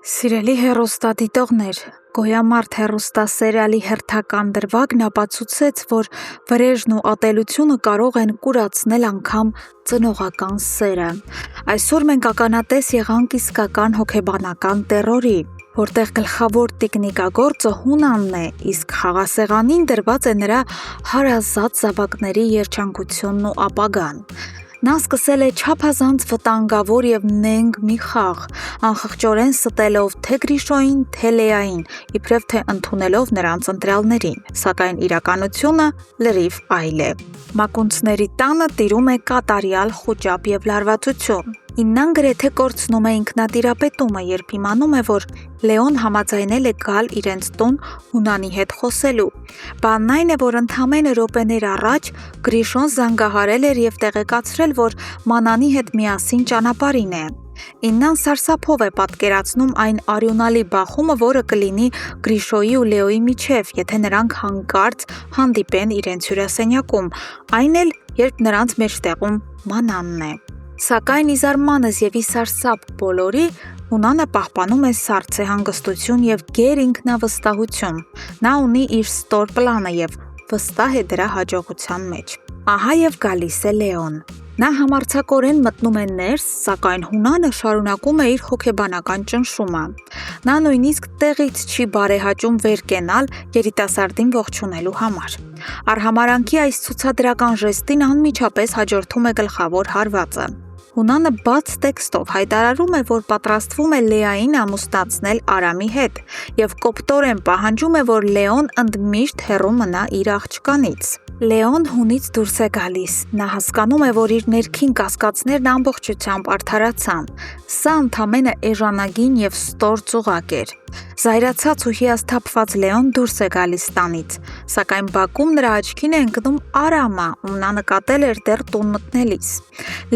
Սիրելի հեռուստադիտողներ, «Գոյամարտ» հեռուստասերիալի հերթական դրվագն ապացուցեց, որ վրեժն ու ատելությունը կարող են կուրացնել անգամ ծնողական սերը։ Այսօր մենք ականատես եղանք իսկական հոգեբանական տերորի, որտեղ գլխավոր տիկնիկագործը Հունանն է, իսկ խաղասեղանին դրված է նրա հարազատ զավակների երջանկությունն ու ապագան։ Նա սկսել է չափազանց վտանգավոր և նենգ մի խաղ, անխղճորեն ստելով թե Գրիշոյին, թե Լեային, իբրև թե ընդունելով նրանց ընտրյալներին, սակայն իրականությունը լրիվ այլ է։ Մակունցների տանը տիրում է կատարյալ խուճապ և լարվածություն։ Իննան գրեթե կորցնում է ինքնատիրապետումը, երբ իմանում է, որ Լեոն համաձայնել է գալ իրենց տուն Հունանի հետ խոսելու։ Բանն այն է, որ ընդամենը րոպեներ առաջ Գրիշոն զանգահարել էր և տեղեկացրել, որ Մանանի հետ միասին ճանապարհին է։ Իննան սարսափով է պատկերացնում այն արյունալի բախումը, որը կլինի Գրիշոյի ու Լեոյի միջև, եթե նրանք հանկարծ հանդիպեն իրենց հյուրասենյակում, այն էլ, երբ նրանց մեջտեղում Մանանն է։ Սակայն ի զարմանս և ի սարսափ բոլորի, Հունանը պահպանում է սառցե հանգստություն և գեր ինքնավստահություն։ Նա ունի իր ստոր պլանը և վստահ է դրա հաջողության մեջ։ Ահա և գալիս է Լեոն։ Նա համարձակորեն մտնում է ներս, սակայն Հունանը շարունակում է իր հոգեբանական ճնշումը։ Նա նույնիսկ տեղից չի բարեհաճում վեր կենալ երիտասարդին ողջունելու համար։ Արհամարհանքի այս ցուցադրական ժեստին անմիջապես հաջորդում է գլխավոր հարվածը։ Հունանը բաց տեքստով հայտարարում է, որ պատրաստվում է Լեային ամուսնացնել Արամի հետ և կոպտորեն պահանջում է, որ Լեոն ընդմիշտ հեռու մնա իր աղջկանից։ Լեոն հունից դուրս է գալիս։ Նա հասկանում է, որ իր ներքին կասկածներն ամբողջությամբ արդարացան։ Սա ընդամենը էժանագին և ստոր ծուղակ էր։ Զայրացած ու հիասթափված Լեոն դուրս է գալիս տանից, սակայն բակում նրա աչքին է ընկնում Արամը, ում նա նկատել էր դեռ տուն մտնելիս։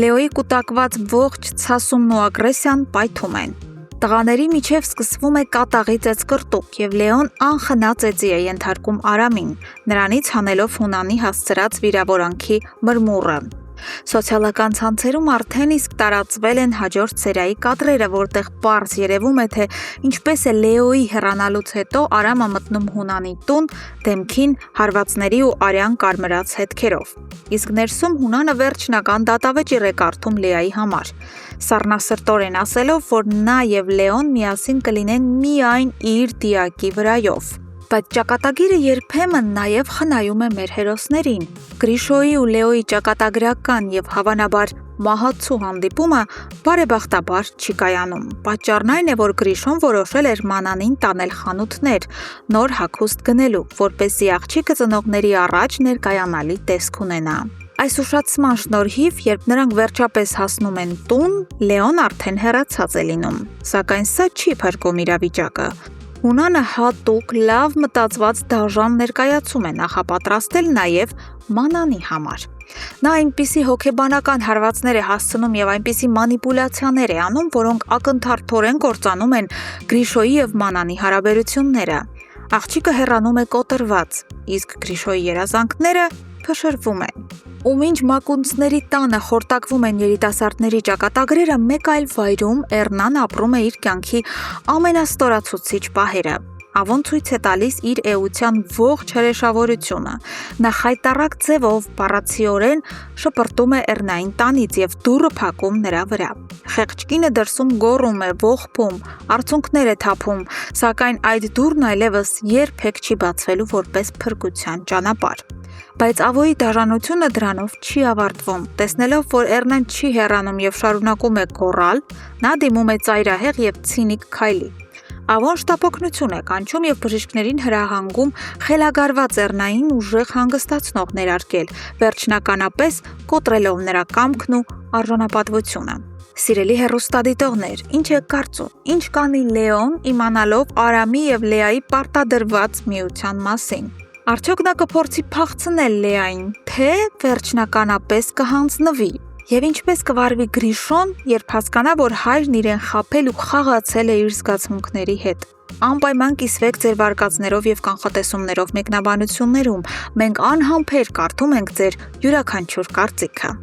Լեոյի կուտակված ողջ ցասումն ու ագրեսիան պայթում են։ Տղաների միջև սկսվում է կատաղի ծեծկռտուք, և Լեոն անխնա ծեծի է ենթարկում Արամին, նրանից հանելով Հունանի հասցրած վիրավորանքի մրմուռը։ Սոցիալական ցանցերում արդեն իսկ տարածվել են հաջորդ սերիայի կադրերը, որտեղ պարզ երևում է, թե ինչպես է Լեոյի հեռանալուց հետո Արամը մտնում Հունանի տուն դեմքին հարվածների ու արյան կարմրած հետքերով։ Իսկ ներսում Հունանը վերջնական դատավճիռ է կարդում Լեայի համար, սառնասրտորեն ասելով, որ նա և Լեոն միասին կլինեն միայն իր դիակի վրայով։ Բայց ճակատագիրը երբեմն նաև խնայում է մեր հերոսներին։ Գրիշոյի ու Լեոյի ճակատագրական և հավանաբար մահացու հանդիպումը բարեբախտաբար չի կայանում։ Պատճառն այն է, որ Գրիշոն որոշել էր Մանանին տանել խանութներ, նոր հագուստ գնելու, որպեսզի աղջիկը ծնողների առաջ ներկայանալի տեսք ունենա։ Այս ուշացման շնորհիվ, երբ նրանք վերջապես հասնում են տուն, Լեոն արդեն հեռացած է լինում։ Սակայն սա չի փրկում իրավիճակը։ Հունանը հատուկ լավ մտածված դաժան ներկայացում է նախապատրաստել նաև Մանանի համար։ Նա այնպիսի հոգեբանական հարվածներ է հասցնում և այնպիսի մանիպուլյացիաներ է անում, որոնք ակնթարթորեն կործանում են Գրիշոյի և Մանանի հարաբերությունները։ Աղջիկը հեռանում է կոտրված, իսկ Գրիշոյի երազանքները փշրվում են։ Ու մինչ մակունցների տանը խորտակվում են երիտասարդների ճակատագրերը, մեկ այլ վայրում Էռնան ապրում է իր կյանքի ամենաստորացուցիչ պահերը։ Ավոն ցույց է տալիս իր էության ողջ հրեշավորությունը։ Նա խայտառակ ձևով բառացիորեն շպրտում է Էռնային տանից և դուռը փակում նրա վրա։ Խեղճ կինը դրսում գոռում է, ողբում, արցունքներ է թափում, սակայն այդ դուռն այլևս երբեք չի բացվելու որպես փրկության ճանապարհ։ Բայց Ավոյի դաժանությունը դրանով չի ավարտվում։ Տեսնելով, որ Էռնան չի հեռանում և շարունակում է գոռալ, նա դիմում է ծայրահեղ և ցինիկ քայլի։ Ավոն շտապօգնություն է կանչում և բժիշկներին հրահանգում խելագարված Էռնային ուժեղ հանգստացնող ներարկել, վերջնականապես կոտրելով նրա կամքն ու արժանապատվությունը։ Սիրելի հեռուստադիտողներ, ինչ եք կարծում, ինչ կանի Լեոն, իմանալով Արամի և Լեայի պարտադրված միության մասին։ Արդյոք նա կփորձի փախցնել Լեային, թե վերջնականապես կհանձնվի։ Եվ ինչպես կվարվի Գրիշոն, երբ հասկանա, որ հայրն իրեն խաբել ու խաղացել է իր զգացմունքների հետ։ Անպայման կիսվեք ձեր վարկածներով և կանխատեսումներով մեկնաբանություններում։ Մենք անհամբեր կարդում ենք ձեր յուրաքանչյուր կարծիքը։